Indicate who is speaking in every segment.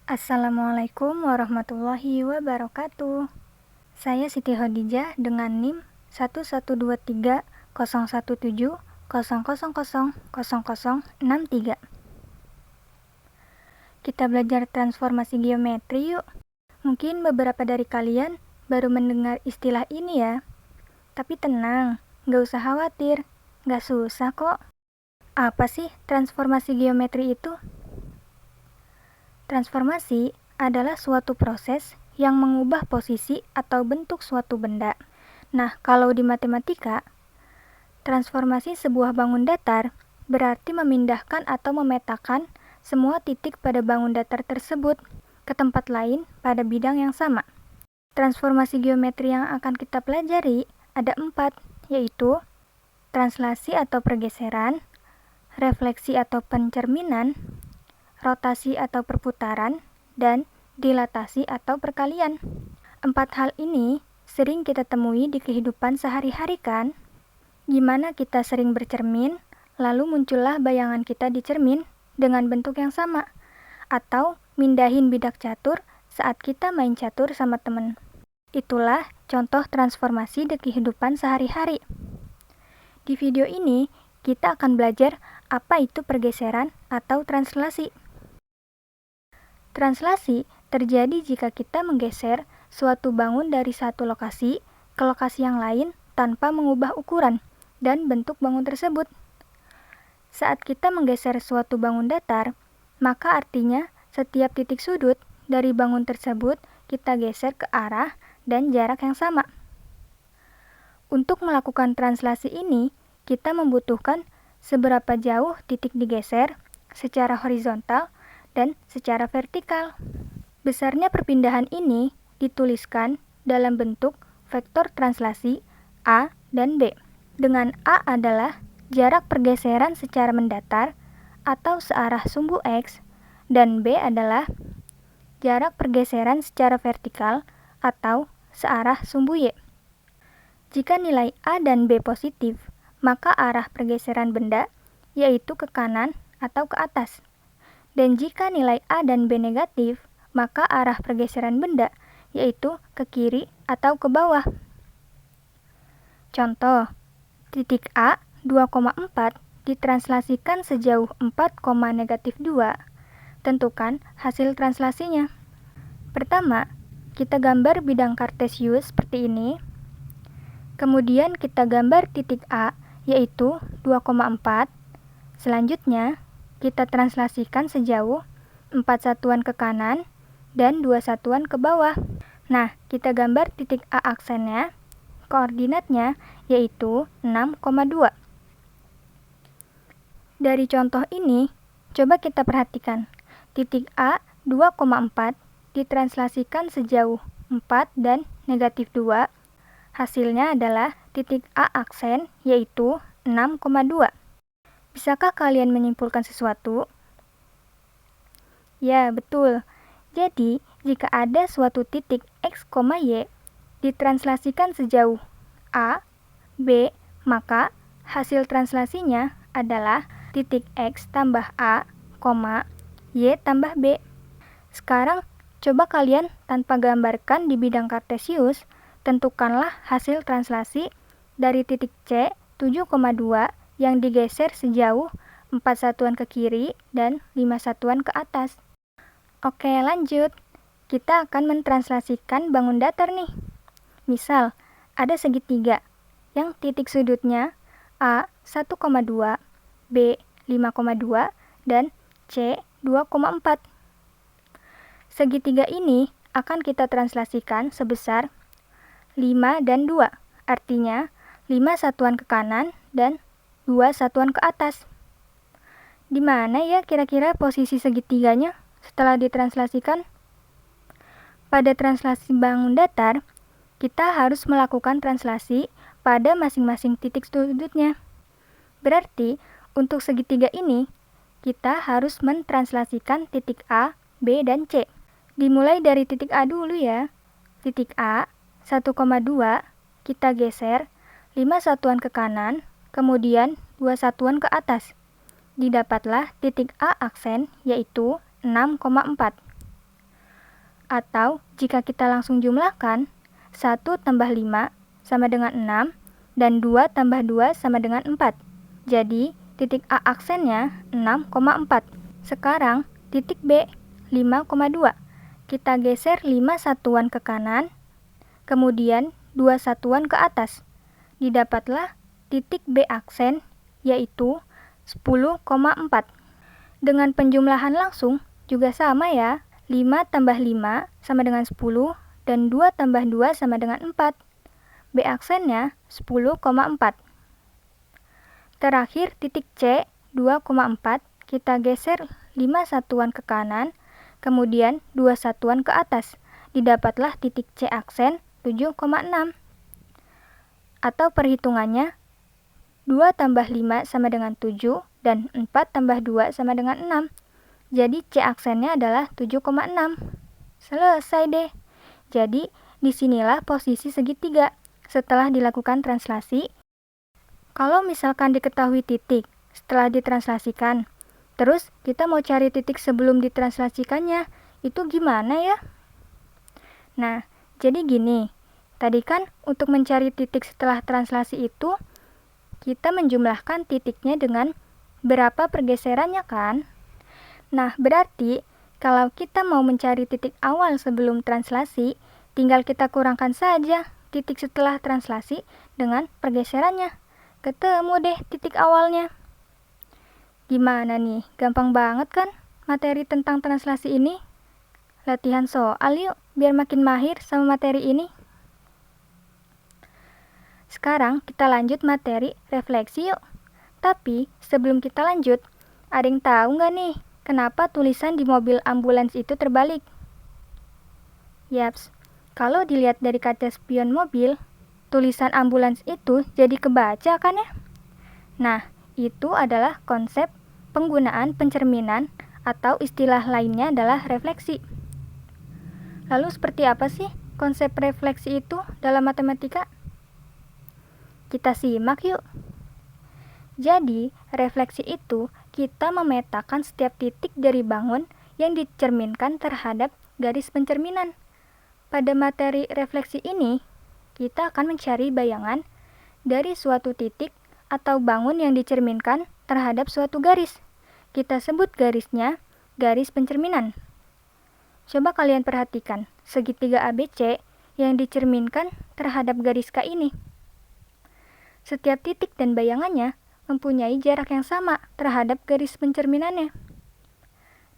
Speaker 1: Assalamualaikum warahmatullahi wabarakatuh. Saya Siti Khadijah dengan NIM 1130170000063. Kita belajar transformasi geometri yuk. Mungkin beberapa dari kalian baru mendengar istilah ini ya. Tapi tenang, gak usah khawatir, gak susah kok. Apa sih transformasi geometri itu? Transformasi adalah suatu proses yang mengubah posisi atau bentuk suatu benda. Nah, kalau di matematika, transformasi sebuah bangun datar berarti memindahkan atau memetakan semua titik pada bangun datar tersebut ke tempat lain pada bidang yang sama. Transformasi geometri yang akan kita pelajari ada 4, yaitu translasi atau pergeseran, refleksi atau pencerminan, rotasi atau perputaran, dan dilatasi atau perkalian. 4 hal ini sering kita temui di kehidupan sehari-hari kan? Gimana kita sering bercermin, lalu muncullah bayangan kita di cermin dengan bentuk yang sama. Atau mindahin bidak catur saat kita main catur sama temen. Itulah contoh transformasi di kehidupan sehari-hari. Di video ini, kita akan belajar apa itu pergeseran atau translasi. Translasi terjadi jika kita menggeser suatu bangun dari satu lokasi ke lokasi yang lain tanpa mengubah ukuran dan bentuk bangun tersebut. Saat kita menggeser suatu bangun datar, maka artinya setiap titik sudut dari bangun tersebut kita geser ke arah dan jarak yang sama. Untuk melakukan translasi ini, kita membutuhkan seberapa jauh titik digeser secara horizontal dan secara vertikal. Besarnya perpindahan ini dituliskan dalam bentuk vektor translasi A dan B. Dengan A adalah jarak pergeseran secara mendatar atau searah sumbu X, dan B adalah jarak pergeseran secara vertikal atau searah sumbu Y. Jika nilai A dan B positif, maka arah pergeseran benda yaitu ke kanan atau ke atas. Dan jika nilai A dan B negatif, maka arah pergeseran benda yaitu ke kiri atau ke bawah. Contoh, titik A 2,4 ditranslasikan sejauh 4,-2. Tentukan hasil translasinya. Pertama, kita gambar bidang kartesius seperti ini. Kemudian kita gambar titik A yaitu 2,4. Selanjutnya, kita translasikan sejauh 4 satuan ke kanan dan 2 satuan ke bawah. Nah, kita gambar titik A aksennya, koordinatnya yaitu 6,2. Dari contoh ini, coba kita perhatikan. Titik A 2,4 ditranslasikan sejauh 4 dan -2. Hasilnya adalah titik A aksen yaitu 6,2. Bisakah kalian menyimpulkan sesuatu? Ya, betul. Jadi, jika ada suatu titik X, Y ditranslasikan sejauh A, B, maka hasil translasinya adalah titik X tambah A, Y tambah B. Sekarang, coba kalian tanpa gambarkan di bidang kartesius, tentukanlah hasil translasi dari titik C 7,2 yang digeser sejauh 4 satuan ke kiri dan 5 satuan ke atas. Oke, lanjut. Kita akan mentranslasikan bangun datar nih. Misal, ada segitiga yang titik sudutnya A 1,2, B 5,2, dan C 2,4. Segitiga ini akan kita translasikan sebesar 5 dan 2, artinya 5 satuan ke kanan dan 2 satuan ke atas. Di mana ya kira-kira posisi segitiganya setelah ditranslasikan? Pada translasi bangun datar, kita harus melakukan translasi pada masing-masing titik sudutnya. Berarti, untuk segitiga ini, kita harus mentranslasikan titik A, B, dan C. Dimulai dari titik A dulu ya. Titik A, 1,2, kita geser 5 satuan ke kanan, kemudian 2 satuan ke atas. Didapatlah titik A aksen yaitu 6,4. Atau jika kita langsung jumlahkan, 1 tambah 5 sama dengan 6, dan 2 tambah 2 sama dengan 4. Jadi, titik A aksennya 6,4. Sekarang, titik B 5,2. Kita geser 5 satuan ke kanan, kemudian 2 satuan ke atas. Didapatlah titik B aksen, yaitu 10,4. Dengan penjumlahan langsung juga sama ya. 5 tambah 5 sama dengan 10, dan 2 tambah 2 sama dengan 4. B aksennya 10,4. Terakhir titik C 2,4, kita geser 5 satuan ke kanan, kemudian 2 satuan ke atas. Didapatlah titik C aksen 7,6. Atau perhitungannya, 2 tambah 5 sama dengan 7, dan 4 tambah 2 sama dengan 6. Jadi C aksennya adalah 7,6. Selesai deh. Jadi, disinilah posisi segitiga setelah dilakukan translasi. Kalau misalkan diketahui titik setelah ditranslasikan, terus kita mau cari titik sebelum ditranslasikannya, itu gimana ya? Nah, jadi gini. Tadi kan untuk mencari titik setelah translasi itu, kita menjumlahkan titiknya dengan berapa pergeserannya kan? Nah, berarti kalau kita mau mencari titik awal sebelum translasi, tinggal kita kurangkan saja titik setelah translasi dengan pergeserannya. Ketemu deh titik awalnya. Gimana nih? Gampang banget kan materi tentang translasi ini? Latihan soal yuk, biar makin mahir sama materi ini. Sekarang kita lanjut materi refleksi yuk. Tapi sebelum kita lanjut, ada yang tahu nggak nih kenapa tulisan di mobil ambulans itu terbalik? Yaps, kalau dilihat dari kaca spion mobil, tulisan ambulans itu jadi kebaca kan ya? Nah, itu adalah konsep penggunaan pencerminan atau istilah lainnya adalah refleksi. Lalu seperti apa sih konsep refleksi itu dalam matematika? Kita simak yuk. Jadi, refleksi itu kita memetakan setiap titik dari bangun yang dicerminkan terhadap garis pencerminan. Pada materi refleksi ini, kita akan mencari bayangan dari suatu titik atau bangun yang dicerminkan terhadap suatu garis. Kita sebut garisnya garis pencerminan. Coba kalian perhatikan segitiga ABC yang dicerminkan terhadap garis K ini. Setiap titik dan bayangannya mempunyai jarak yang sama terhadap garis pencerminannya.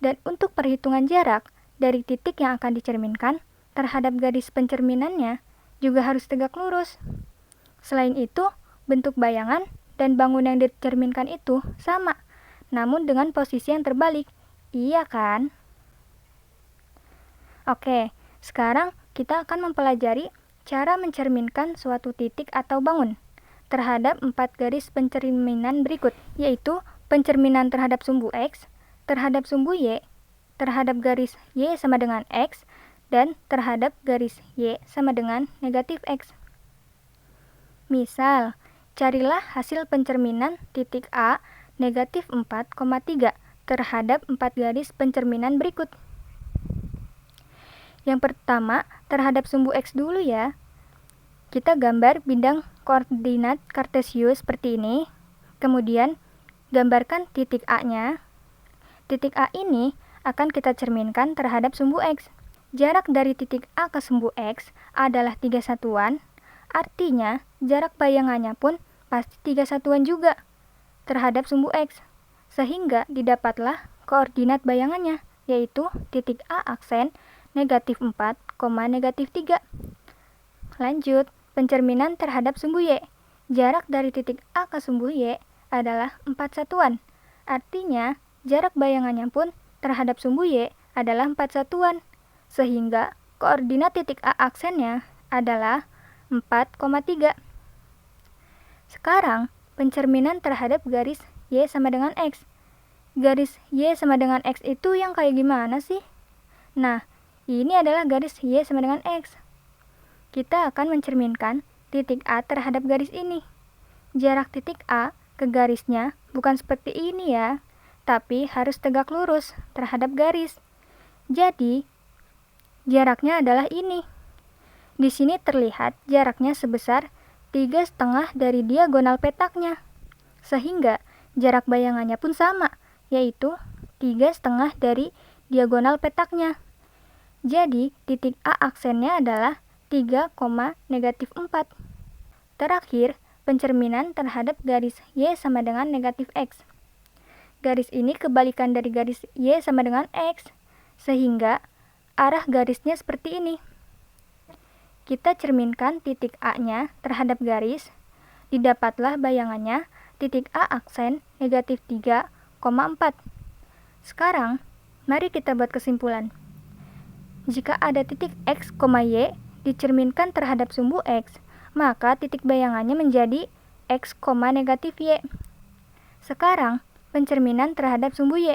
Speaker 1: Dan untuk perhitungan jarak dari titik yang akan dicerminkan terhadap garis pencerminannya juga harus tegak lurus. Selain itu, bentuk bayangan dan bangun yang dicerminkan itu sama, namun dengan posisi yang terbalik. Iya kan? Oke, sekarang kita akan mempelajari cara mencerminkan suatu titik atau bangun terhadap 4 garis pencerminan berikut, yaitu pencerminan terhadap sumbu X, terhadap sumbu Y, terhadap garis Y sama dengan X, dan terhadap garis Y sama dengan negatif X. Misal, carilah hasil pencerminan titik A negatif 4,3 terhadap 4 garis pencerminan berikut. Yang pertama, terhadap sumbu X dulu ya. Kita gambar bidang koordinat kartesius seperti ini. Kemudian, gambarkan titik A-nya. Titik A ini akan kita cerminkan terhadap sumbu X. Jarak dari titik A ke sumbu X adalah 3 satuan. Artinya, jarak bayangannya pun pasti 3 satuan juga terhadap sumbu X. Sehingga didapatlah koordinat bayangannya, yaitu titik A aksen negatif 4, negatif 3. Lanjut, pencerminan terhadap sumbu Y. Jarak dari titik A ke sumbu Y adalah 4 satuan. Artinya, jarak bayangannya pun terhadap sumbu Y adalah 4 satuan. Sehingga, koordinat titik A aksennya adalah 4,3. Sekarang, pencerminan terhadap garis Y sama dengan X. Garis Y sama dengan X itu yang kayak gimana sih? Nah, ini adalah garis Y sama dengan X. Kita akan mencerminkan titik A terhadap garis ini. Jarak titik A ke garisnya bukan seperti ini ya, tapi harus tegak lurus terhadap garis. Jadi, jaraknya adalah ini. Di sini terlihat jaraknya sebesar 3,5 dari diagonal petaknya. Sehingga jarak bayangannya pun sama, yaitu 3,5 dari diagonal petaknya. Jadi, titik A aksennya adalah 3,-4. Terakhir, pencerminan terhadap garis Y sama dengan negatif X. Garis ini kebalikan dari garis Y sama dengan X, sehingga arah garisnya seperti ini. Kita cerminkan titik A-nya terhadap garis, didapatlah bayangannya titik A aksen negatif 3,4. Sekarang, mari kita buat kesimpulan. Jika ada titik X, Y dicerminkan terhadap sumbu X, maka titik bayangannya menjadi X, negatif Y. Sekarang, pencerminan terhadap sumbu Y,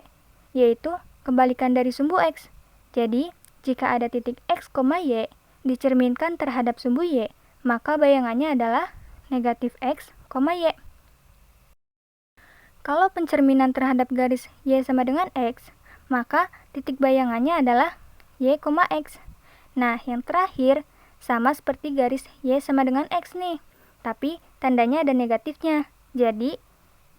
Speaker 1: yaitu kebalikan dari sumbu X. Jadi, jika ada titik X, Y dicerminkan terhadap sumbu Y, maka bayangannya adalah negatif X, Y. Kalau pencerminan terhadap garis Y sama dengan X, maka titik bayangannya adalah Y, X. Nah, yang terakhir, sama seperti garis Y sama dengan X nih, tapi tandanya ada negatifnya. Jadi,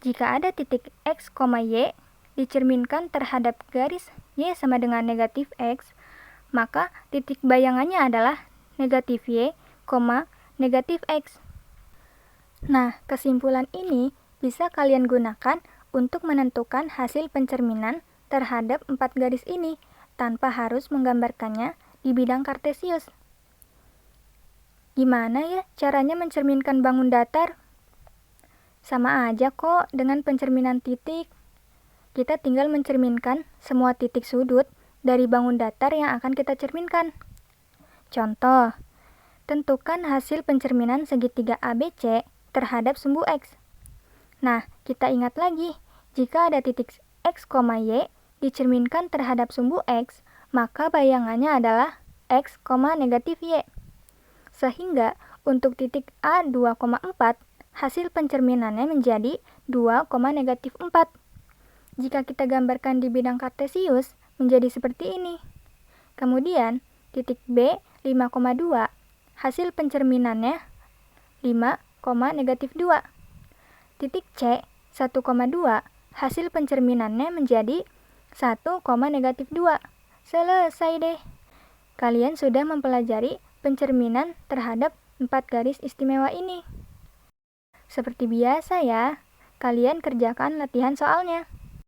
Speaker 1: jika ada titik X, Y dicerminkan terhadap garis Y sama dengan negatif X, maka titik bayangannya adalah negatif Y, negatif X. Nah, kesimpulan ini bisa kalian gunakan untuk menentukan hasil pencerminan terhadap 4 garis ini, tanpa harus menggambarkannya di bidang kartesius. Gimana ya caranya mencerminkan bangun datar? Sama aja kok dengan pencerminan titik. Kita tinggal mencerminkan semua titik sudut dari bangun datar yang akan kita cerminkan. Contoh, tentukan hasil pencerminan segitiga ABC terhadap sumbu X. Nah, kita ingat lagi, jika ada titik X, Y dicerminkan terhadap sumbu X, maka bayangannya adalah X, negatif Y. Sehingga untuk titik A 2,4, hasil pencerminannya menjadi 2, negatif 4. Jika kita gambarkan di bidang kartesius, menjadi seperti ini. Kemudian, titik B 5,2, hasil pencerminannya 5, negatif 2. Titik C 1,2, hasil pencerminannya menjadi 1, negatif 2. Selesai deh. Kalian sudah mempelajari pencerminan terhadap 4 garis istimewa ini. Seperti biasa ya, kalian kerjakan latihan soalnya.